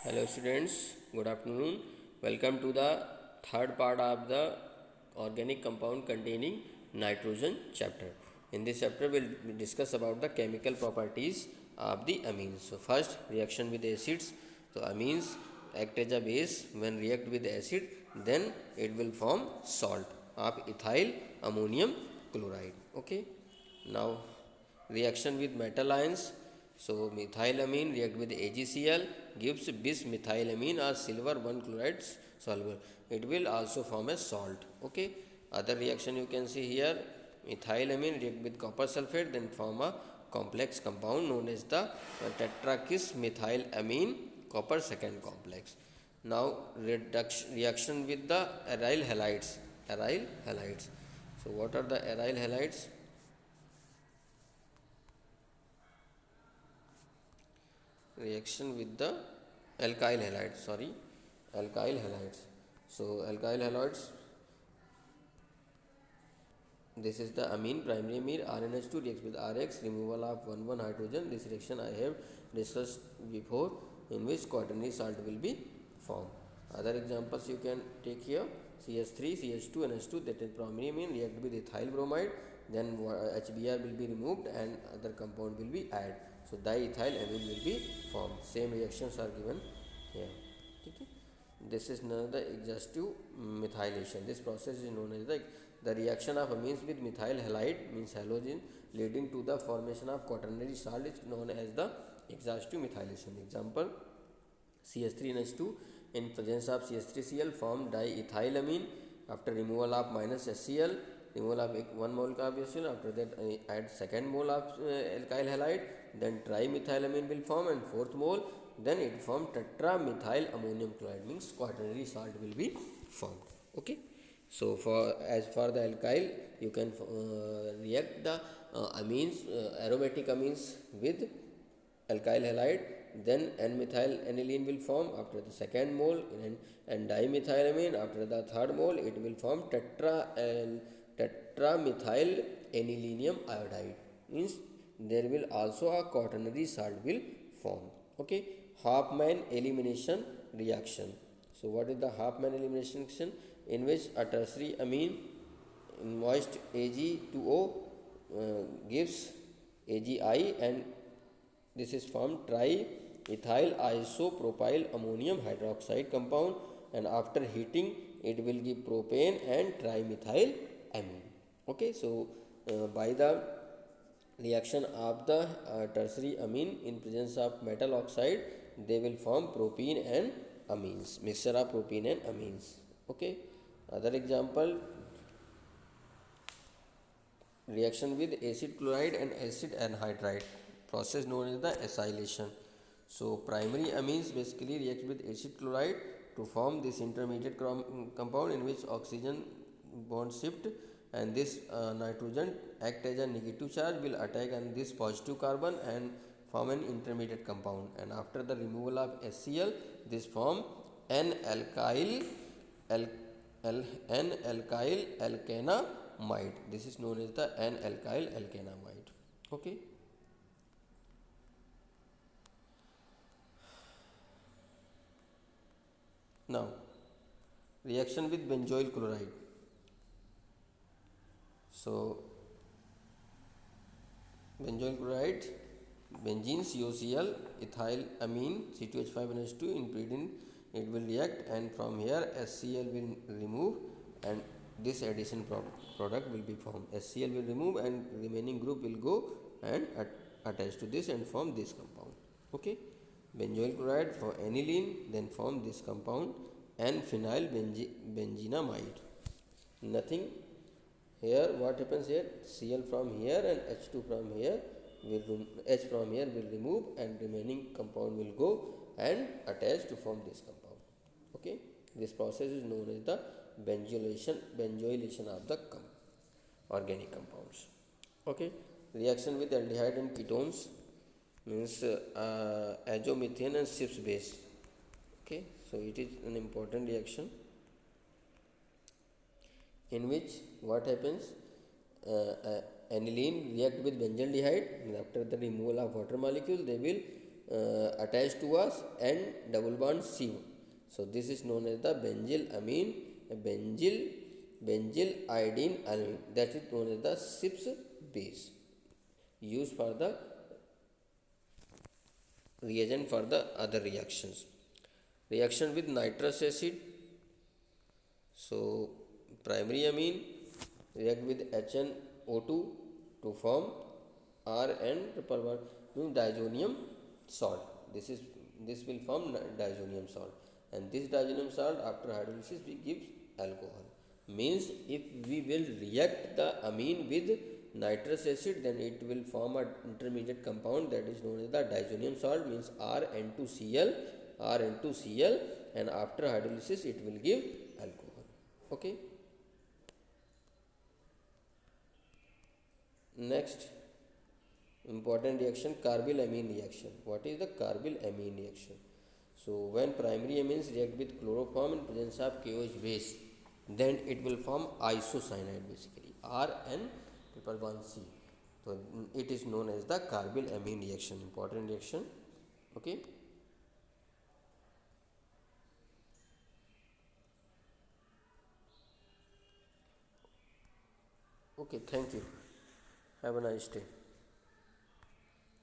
Hello students, good afternoon. Welcome to the third part of the organic compound containing nitrogen chapter. In this chapter we'll discuss about the chemical properties of the amines. So first reaction with acids. So amines act as a base. When react with acid, then it will form salt of ethyl ammonium chloride. Okay. Now reaction with metal ions. So methylamine react with AgCl gives bismethylamine or silver 1 chloride soluble. It will also form a salt. Okay. Other reaction you can see here, methylamine react with copper sulfate then form a complex compound known as the tetrakis methylamine copper second complex. Now reaction with the aryl halides. Aryl halides. So what are the aryl halides? Reaction with the alkyl halides, alkyl halides. So alkyl halides, this is the amine, primary amine RNH2 reacts with RX, removal of 1 hydrogen. This reaction I have discussed before, in which quaternary salt will be formed. Other examples you can take here, CH3 CH2 NH2, that is primary amine react with ethyl bromide, then HBr will be removed and other compound will be added. So diethyl amine will be formed. Same reactions are given here. Okay. This is known as the exhaustive methylation. This process is known as the reaction of amines with methyl halide, means halogen, leading to the formation of quaternary salt is known as the exhaustive methylation. Example, CH3NH2 in presence of CH3Cl form diethylamine. After removal of minus HCl, removal of 1 mole of HCl, after that add second mole of alkyl halide, then trimethylamine will form, and fourth mole, then it form tetramethyl ammonium chloride, means quaternary salt will be formed. Okay. So for as for the alkyl, you can react the amines, aromatic amines with alkyl halide, then n-methyl aniline will form after the second mole, and dimethylamine after the third mole it will form tetramethyl anilinium iodide, means there will also a quaternary salt will form. Okay. Hofmann elimination reaction. So what is the Hofmann elimination reaction? In which a tertiary amine moist Ag2O gives AgI, and this is formed triethyl isopropyl ammonium hydroxide compound, and after heating it will give propane and trimethyl amine. Okay. So by the reaction of the tertiary amine in presence of metal oxide, they will form propene and amines, mixture of propene and amines. Okay. Other example, reaction with acid chloride and acid anhydride, process known as the acylation. So primary amines basically react with acid chloride to form this intermediate compound in which oxygen bond shift, and this nitrogen act as a negative charge, will attack on this positive carbon and form an intermediate compound, and after the removal of HCl this form n alkyl alkanamide. This is known as the n alkyl alkanamide. Okay. Now reaction with benzoyl chloride. So benzoyl chloride, benzene COCl, ethyl amine C2H5NH2 in pyridine, it will react, and from here HCl will remove, and this addition product will be formed. HCl will remove and remaining group will go and attach to this and form this compound. Okay. Benzoyl chloride for aniline then form this compound, and phenyl benzenamide. Nothing here. What happens here? Cl from here and H2 from here will H from here will remove, and remaining compound will go and attach to form this compound. Okay. This process is known as the benzoylation of the organic compounds. Okay. Reaction with aldehyde and ketones, means azomethane and Schiff's base. Okay. So it is an important reaction in which what happens, aniline react with benzaldehyde, and after the removal of water molecule they will attached to us and double bond C. So this is known as the benzyl amine, benzyl iodine amine. That is known as the CIPS base, used for the reagent for the other reactions. Reaction with nitrous acid. So primary amine react with HNO2 to form R and triple bond means diazonium salt. This will form diazonium salt, and this diazonium salt after hydrolysis we give alcohol. Means if we will react the amine with nitrous acid, then it will form an intermediate compound that is known as the diazonium salt, means RN2Cl, RN2Cl, and after hydrolysis it will give alcohol. Okay. Next important reaction, carbylamine reaction. What is the carbylamine reaction? So when primary amines react with chloroform in presence of KOH base, then it will form isocyanide, basically Rn triple bond C. So it is known as the carbylamine reaction, important reaction. Okay. Okay, thank you. Have a nice day.